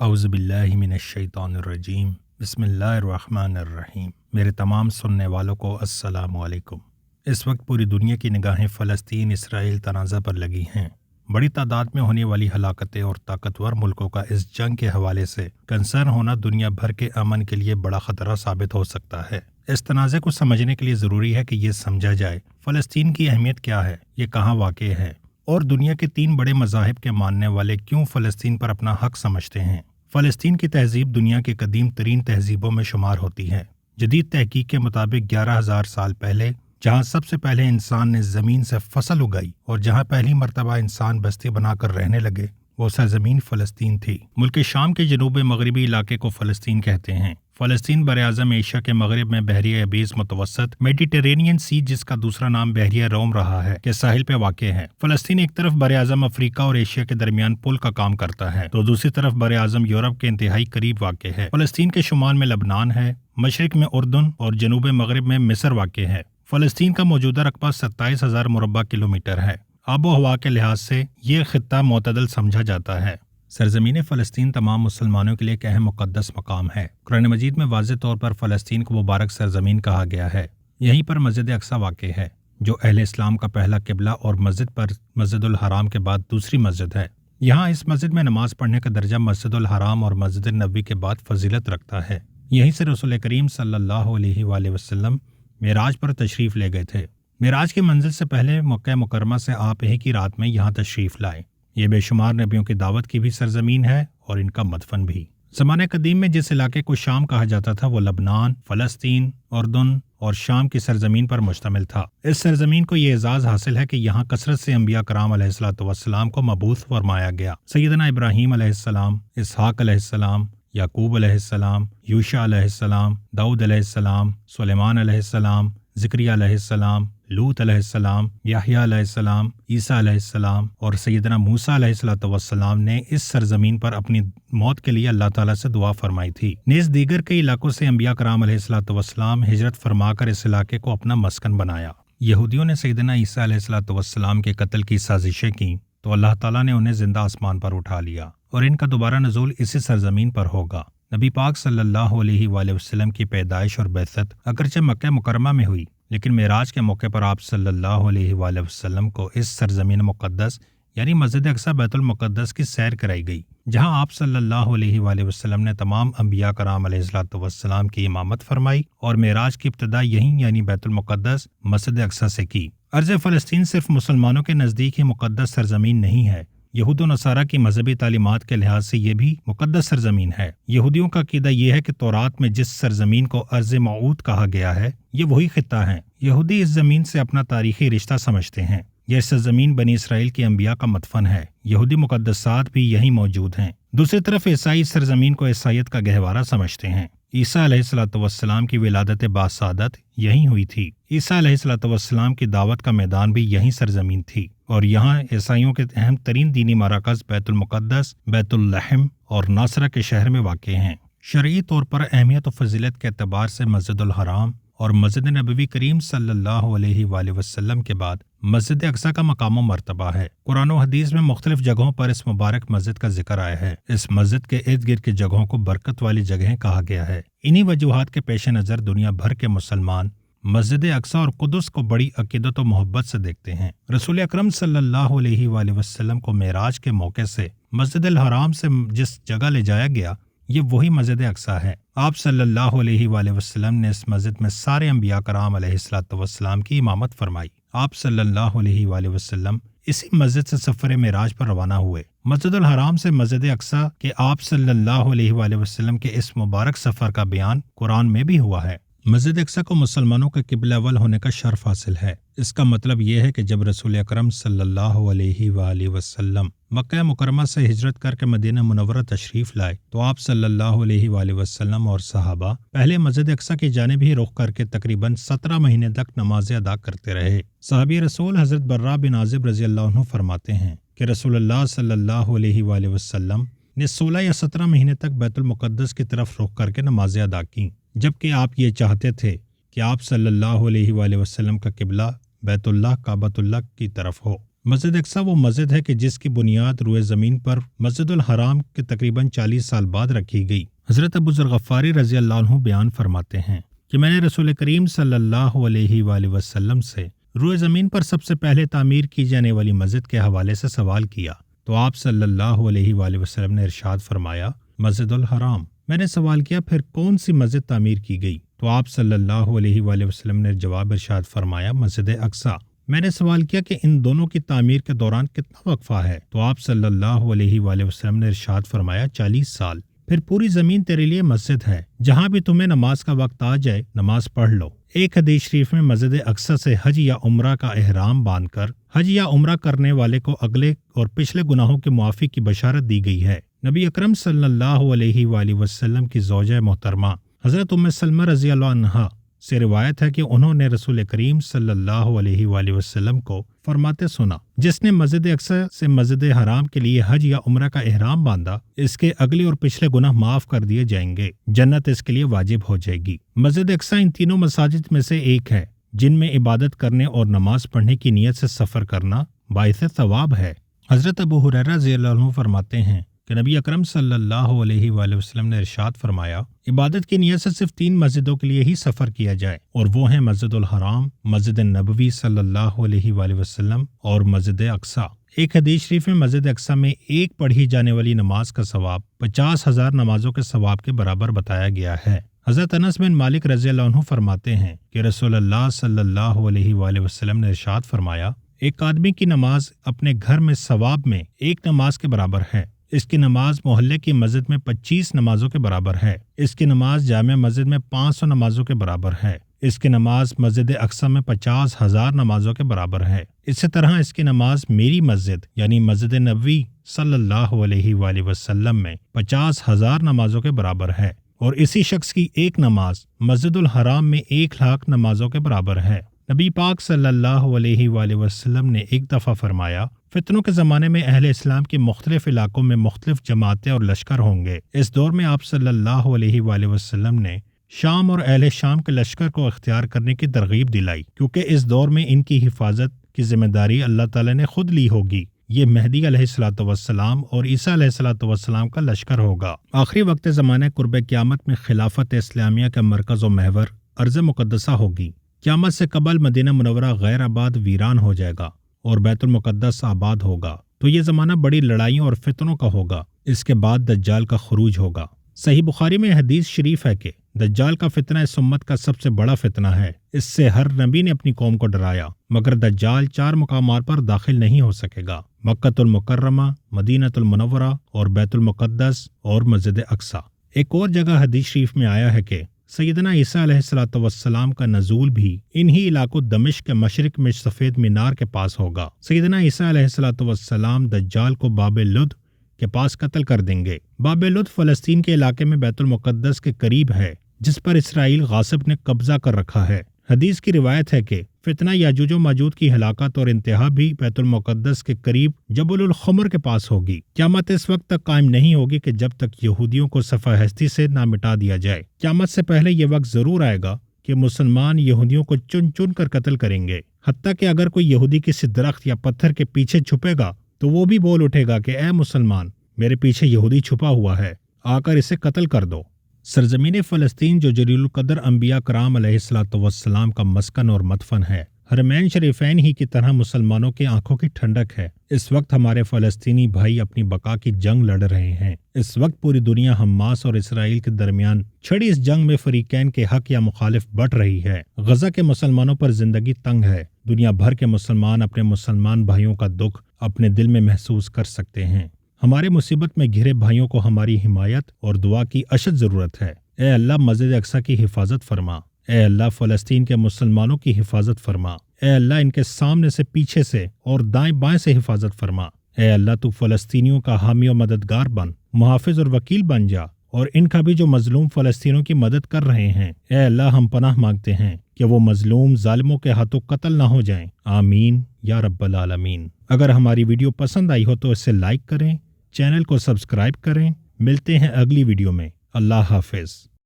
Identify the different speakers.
Speaker 1: اعوذ باللہ من الشیطان الرجیم بسم اللہ الرحمن الرحیم۔ میرے تمام سننے والوں کو السلام علیکم۔ اس وقت پوری دنیا کی نگاہیں فلسطین اسرائیل تنازع پر لگی ہیں۔ بڑی تعداد میں ہونے والی ہلاکتیں اور طاقتور ملکوں کا اس جنگ کے حوالے سے کنسرن ہونا دنیا بھر کے امن کے لیے بڑا خطرہ ثابت ہو سکتا ہے۔ اس تنازع کو سمجھنے کے لیے ضروری ہے کہ یہ سمجھا جائے فلسطین کی اہمیت کیا ہے، یہ کہاں واقع ہے، اور دنیا کے 3 بڑے مذاہب کے ماننے والے کیوں فلسطین پر اپنا حق سمجھتے ہیں۔ فلسطین کی تہذیب دنیا کی قدیم ترین تہذیبوں میں شمار ہوتی ہے۔ جدید تحقیق کے مطابق 11,000 سال پہلے جہاں سب سے پہلے انسان نے زمین سے فصل اگائی اور جہاں پہلی مرتبہ انسان بستی بنا کر رہنے لگے، وہ سرزمین فلسطین تھی۔ ملک شام کے جنوب مغربی علاقے کو فلسطین کہتے ہیں۔ فلسطین براعظم ایشیا کے مغرب میں بحیرہ ابیض متوسط میڈیٹرینین سی، جس کا دوسرا نام بحیرہ روم رہا ہے، کے ساحل پہ واقع ہے۔ فلسطین ایک طرف براعظم افریقہ اور ایشیا کے درمیان پل کا کام کرتا ہے تو دوسری طرف براعظم یورپ کے انتہائی قریب واقع ہے۔ فلسطین کے شمال میں لبنان ہے، مشرق میں اردن اور جنوب مغرب میں مصر واقع ہے۔ فلسطین کا موجودہ رقبہ 27,000 مربع کلومیٹر ہے۔ آب و ہوا کے لحاظ سے یہ خطہ معتدل سمجھا جاتا ہے۔ سرزمین فلسطین تمام مسلمانوں کے لیے ایک اہم مقدس مقام ہے۔ قرآن مجید میں واضح طور پر فلسطین کو مبارک سرزمین کہا گیا ہے۔ یہیں پر مسجد اقصی واقع ہے، جو اہل اسلام کا پہلا قبلہ اور مسجد پر مسجد الحرام کے بعد دوسری مسجد ہے۔ یہاں اس مسجد میں نماز پڑھنے کا درجہ مسجد الحرام اور مسجد نبوی کے بعد فضیلت رکھتا ہے۔ یہیں سے رسول کریم صلی اللہ علیہ وآلہ وسلم معراج پر تشریف لے گئے تھے۔ معراج کی منزل سے پہلے مکہ مکرمہ سے آپ ایک ہی رات میں یہاں تشریف لائے۔ یہ بے شمار نبیوں کی دعوت کی بھی سرزمین ہے اور ان کا مدفن بھی۔ زمانہ قدیم میں جس علاقے کو شام کہا جاتا تھا وہ لبنان، فلسطین، اردن اور شام کی سرزمین پر مشتمل تھا۔ اس سرزمین کو یہ اعزاز حاصل ہے کہ یہاں کثرت سے انبیاء کرام علیہ الصلوۃ والسلام کو مبعوث فرمایا گیا۔ سیدنا ابراہیم علیہ السلام، اسحاق علیہ السلام، یعقوب علیہ السلام، یوشع علیہ السلام، داؤد علیہ السلام، سلیمان علیہ السلام، زکریا علیہ السلام، لوط علیہ السلام، یحییٰ علیہ السلام، عیسیٰ علیہ السلام اور سیدنا موسیٰ علیہ الصلوۃ والسلام نے اس سرزمین پر اپنی موت کے لیے اللہ تعالیٰ سے دعا فرمائی تھی۔ نیز دیگر کئی علاقوں سے انبیاء کرام علیہ الصلوۃ والسلام ہجرت فرما کر اس علاقے کو اپنا مسکن بنایا۔ یہودیوں نے سیدنا عیسیٰ علیہ الصلوۃ والسلام کے قتل کی سازشیں کیں تو اللہ تعالیٰ نے انہیں زندہ آسمان پر اٹھا لیا اور ان کا دوبارہ نزول اسی سرزمین پر ہوگا۔ نبی پاک صلی اللہ علیہ وآلہ وسلم کی پیدائش اور بعثت اگرچہ مکہ مکرمہ میں ہوئی، لیکن معراج کے موقع پر آپ صلی اللہ علیہ وآلہ وسلم کو اس سرزمین مقدس یعنی مسجد اقصی بیت المقدس کی سیر کرائی گئی، جہاں آپ صلی اللہ علیہ وآلہ وسلم نے تمام انبیاء کرام علیہ الصلوۃ والسلام کی امامت فرمائی اور معراج کی ابتدا یہیں یعنی بیت المقدس مسجد اقصی سے کی۔ ارض فلسطین صرف مسلمانوں کے نزدیک ہی مقدس سرزمین نہیں ہے، یہود و نصارہ کی مذہبی تعلیمات کے لحاظ سے یہ بھی مقدس سرزمین ہے۔ یہودیوں کا عقیدہ یہ ہے کہ تورات میں جس سرزمین کو ارض موعود کہا گیا ہے، یہ وہی خطہ ہے۔ یہودی اس زمین سے اپنا تاریخی رشتہ سمجھتے ہیں۔ یہ سرزمین بنی اسرائیل کی انبیاء کا مدفن ہے۔ یہودی مقدسات بھی یہیں موجود ہیں۔ دوسری طرف عیسائی اس سرزمین کو عیسائیت کا گہوارہ سمجھتے ہیں۔ عیسیٰ علیہ الصلوۃ والسلام کی ولادت باسعادت یہیں ہوئی تھی۔ عیسیٰ علیہ الصلوۃ والسلام کی دعوت کا میدان بھی یہیں سرزمین تھی اور یہاں عیسائیوں کے اہم ترین دینی مراکز بیت المقدس، بیت اللحم اور ناصرہ کے شہر میں واقع ہیں۔ شرعی طور پر اہمیت و فضیلت کے اعتبار سے مسجد الحرام اور مسجد نبوی کریم صلی اللہ علیہ وآلہ وسلم کے بعد مسجد اقصی کا مقام و مرتبہ ہے۔ قرآن و حدیث میں مختلف جگہوں پر اس مبارک مسجد کا ذکر آیا ہے۔ اس مسجد کے ارد گرد کی جگہوں کو برکت والی جگہیں کہا گیا ہے۔ انہی وجوہات کے پیش نظر دنیا بھر کے مسلمان مسجد اقصی اور قدس کو بڑی عقیدت و محبت سے دیکھتے ہیں۔ رسول اکرم صلی اللہ علیہ وآلہ وسلم کو معراج کے موقع سے مسجد الحرام سے جس جگہ لے جایا گیا، یہ وہی مسجد اقصی ہے۔ آپ صلی اللہ علیہ وآلہ وسلم نے اس مسجد میں سارے انبیاء کرام علیہ الصلوۃ والسلام کی امامت فرمائی۔ آپ صلی اللہ علیہ وآلہ وسلم اسی مسجد سے سفر معراج پر روانہ ہوئے۔ مسجد الحرام سے مسجد اقصی کے آپ صلی اللہ علیہ وآلہ وسلم کے اس مبارک سفر کا بیان قرآن میں بھی ہوا ہے۔ مسجد اقصی کو مسلمانوں کا قبلہ اول ہونے کا شرف حاصل ہے۔ اس کا مطلب یہ ہے کہ جب رسول اکرم صلی اللہ علیہ وآلہ وسلم مکہ مکرمہ سے ہجرت کر کے مدینہ منورہ تشریف لائے تو آپ صلی اللہ علیہ وآلہ وسلم اور صحابہ پہلے مسجد اقصی کی جانب ہی رخ کر کے تقریباً 17 مہینے تک نمازیں ادا کرتے رہے۔ صحابی رسول حضرت برا بن عازب رضی اللہ عنہ فرماتے ہیں کہ رسول اللہ صلی اللہ علیہ وآلہ وسلم نے 16 یا 17 مہینے تک بیت المقدس کی طرف رخ کر کے نمازیں ادا کیں، جبکہ آپ یہ چاہتے تھے کہ آپ صلی اللہ علیہ وآلہ وسلم کا قبلہ بیت اللہ کعبۃ اللہ کی طرف ہو۔ مسجد اقصی وہ مسجد ہے کہ جس کی بنیاد روئے زمین پر مسجد الحرام کے تقریباً 40 سال بعد رکھی گئی۔ حضرت ابو ذر غفاری رضی اللہ عنہ بیان فرماتے ہیں کہ میں نے رسول کریم صلی اللہ علیہ وآلہ وسلم سے روئے زمین پر سب سے پہلے تعمیر کی جانے والی مسجد کے حوالے سے سوال کیا تو آپ صلی اللہ علیہ وآلہ وسلم نے ارشاد فرمایا مسجد الحرام۔ میں نے سوال کیا پھر کون سی مسجد تعمیر کی گئی تو آپ صلی اللہ علیہ وآلہ وسلم نے جواب ارشاد فرمایا مسجد اقصی۔ میں نے سوال کیا کہ ان دونوں کی تعمیر کے دوران کتنا وقفہ ہے تو آپ صلی اللہ علیہ وآلہ وسلم نے ارشاد فرمایا 40 سال۔ پھر پوری زمین تیرے لیے مسجد ہے، جہاں بھی تمہیں نماز کا وقت آ جائے نماز پڑھ لو۔ ایک حدیث شریف میں مسجد اقصی سے حج یا عمرہ کا احرام باندھ کر حج یا عمرہ کرنے والے کو اگلے اور پچھلے گناہوں کے معافی کی بشارت دی گئی ہے۔ نبی اکرم صلی اللہ علیہ وآلہ وسلم کی زوجہ محترمہ حضرت ام سلمہ رضی اللہ عنہا سے روایت ہے کہ انہوں نے رسول کریم صلی اللہ علیہ وآلہ وسلم کو فرماتے سنا جس نے مسجد اقصی سے مسجد حرام کے لیے حج یا عمرہ کا احرام باندھا اس کے اگلے اور پچھلے گناہ معاف کر دیے جائیں گے، جنت اس کے لیے واجب ہو جائے گی۔ مسجد اقصی ان تینوں مساجد میں سے ایک ہے جن میں عبادت کرنے اور نماز پڑھنے کی نیت سے سفر کرنا باعث ثواب ہے۔ حضرت ابو ہریرہ رضی اللہ عنہ فرماتے ہیں کہ نبی اکرم صلی اللہ علیہ وآلہ وسلم نے ارشاد فرمایا عبادت کی نیت سے صرف 3 مسجدوں کے لیے ہی سفر کیا جائے اور وہ ہیں مسجد الحرام، مسجد نبوی صلی اللہ علیہ وآلہ وسلم اور مسجد اقصی۔ ایک حدیث شریف میں مسجد اقصی میں ایک پڑھی جانے والی نماز کا ثواب 50,000 نمازوں کے ثواب کے برابر بتایا گیا ہے۔ حضرت انس بن مالک رضی اللہ عنہ فرماتے ہیں کہ رسول اللہ صلی اللہ علیہ وآلہ وسلم نے ارشاد فرمایا ایک آدمی کی نماز اپنے گھر میں ثواب میں ایک نماز کے برابر ہے، اس کی نماز محلے کی مسجد میں 25 نمازوں کے برابر ہے، اس کی نماز جامع مسجد میں 500 نمازوں کے برابر ہے، اس کی نماز مسجد اقصی میں 50,000 نمازوں کے برابر ہے۔ اسی طرح اس کی نماز میری مسجد یعنی مسجد نبوی صلی اللہ علیہ وآلہ وسلم میں 50,000 نمازوں کے برابر ہے، اور اسی شخص کی ایک نماز مسجد الحرام میں 1,00,000 نمازوں کے برابر ہے۔ نبی پاک صلی اللہ علیہ وآلہ وسلم نے ایک دفعہ فرمایا فتنوں کے زمانے میں اہل اسلام کی مختلف علاقوں میں مختلف جماعتیں اور لشکر ہوں گے۔ اس دور میں آپ صلی اللہ علیہ وآلہ وسلم نے شام اور اہل شام کے لشکر کو اختیار کرنے کی ترغیب دلائی کیونکہ اس دور میں ان کی حفاظت کی ذمہ داری اللہ تعالی نے خود لی ہوگی۔ یہ مہدی علیہ الصلوۃ والسلام اور عیسیٰ علیہ الصلوۃ والسلام کا لشکر ہوگا۔ آخری وقت زمانہ قرب قیامت میں خلافت اسلامیہ کا مرکز و محور ارض مقدسہ ہوگی۔ قیامت سے قبل مدینہ منورہ غیر آباد ویران ہو جائے گا اور بیت المقدس آباد ہوگا، تو یہ زمانہ بڑی لڑائیوں اور فتنوں کا ہوگا۔ اس کے بعد دجال کا خروج ہوگا۔ صحیح بخاری میں حدیث شریف ہے کہ دجال کا فتنہ اس امت کا سب سے بڑا فتنہ ہے، اس سے ہر نبی نے اپنی قوم کو ڈرایا، مگر دجال 4 مقامات پر داخل نہیں ہو سکے گا: مکہ المکرمہ، مدینہ المنورہ اور بیت المقدس اور مسجد اقصی۔ ایک اور جگہ حدیث شریف میں آیا ہے کہ سیدنا عیسیٰ علیہ الصلوۃ والسلام کا نزول بھی انہی علاقوں دمشق کے مشرق میں سفید مینار کے پاس ہوگا۔ سیدنا عیسیٰ علیہ الصلوۃ والسلام دجال کو باب لد کے پاس قتل کر دیں گے۔ باب لد فلسطین کے علاقے میں بیت المقدس کے قریب ہے، جس پر اسرائیل غاصب نے قبضہ کر رکھا ہے۔ حدیث کی روایت ہے کہ فتنہ یاجوج و ماجوج کی ہلاکت اور انتہا بھی بیت المقدس کے قریب جبل الخمر کے پاس ہوگی۔ قیامت اس وقت تک قائم نہیں ہوگی کہ جب تک یہودیوں کو صفحہ ہستی سے نہ مٹا دیا جائے۔ قیامت سے پہلے یہ وقت ضرور آئے گا کہ مسلمان یہودیوں کو چن چن کر قتل کریں گے، حتیٰ کہ اگر کوئی یہودی کسی درخت یا پتھر کے پیچھے چھپے گا تو وہ بھی بول اٹھے گا کہ اے مسلمان، میرے پیچھے یہودی چھپا ہوا ہے، آ کر اسے قتل کر دو۔ سرزمین فلسطین جو جلیل القدر انبیاء کرام علیہ الصلوۃ والسلام کا مسکن اور مدفن ہے، حرمین شریفین ہی کی طرح مسلمانوں کی آنکھوں کی ٹھنڈک ہے۔ اس وقت ہمارے فلسطینی بھائی اپنی بقا کی جنگ لڑ رہے ہیں۔ اس وقت پوری دنیا حماس اور اسرائیل کے درمیان چھڑی اس جنگ میں فریقین کے حق یا مخالف بٹ رہی ہے۔ غزہ کے مسلمانوں پر زندگی تنگ ہے۔ دنیا بھر کے مسلمان اپنے مسلمان بھائیوں کا دکھ اپنے دل میں محسوس کر سکتے ہیں۔ ہمارے مصیبت میں گھرے بھائیوں کو ہماری حمایت اور دعا کی اشد ضرورت ہے۔ اے اللہ مسجد اقصی کی حفاظت فرما، اے اللہ فلسطین کے مسلمانوں کی حفاظت فرما، اے اللہ ان کے سامنے سے، پیچھے سے اور دائیں بائیں سے حفاظت فرما۔ اے اللہ تو فلسطینیوں کا حامی و مددگار بن، محافظ اور وکیل بن جا، اور ان کا بھی جو مظلوم فلسطینیوں کی مدد کر رہے ہیں۔ اے اللہ ہم پناہ مانگتے ہیں کہ وہ مظلوم ظالموں کے ہاتھوں قتل نہ ہو جائیں، آمین یا رب العالمین۔ اگر ہماری ویڈیو پسند آئی ہو تو اسے لائک کریں، چینل کو سبسکرائب کریں۔ ملتے ہیں اگلی ویڈیو میں۔ اللہ حافظ۔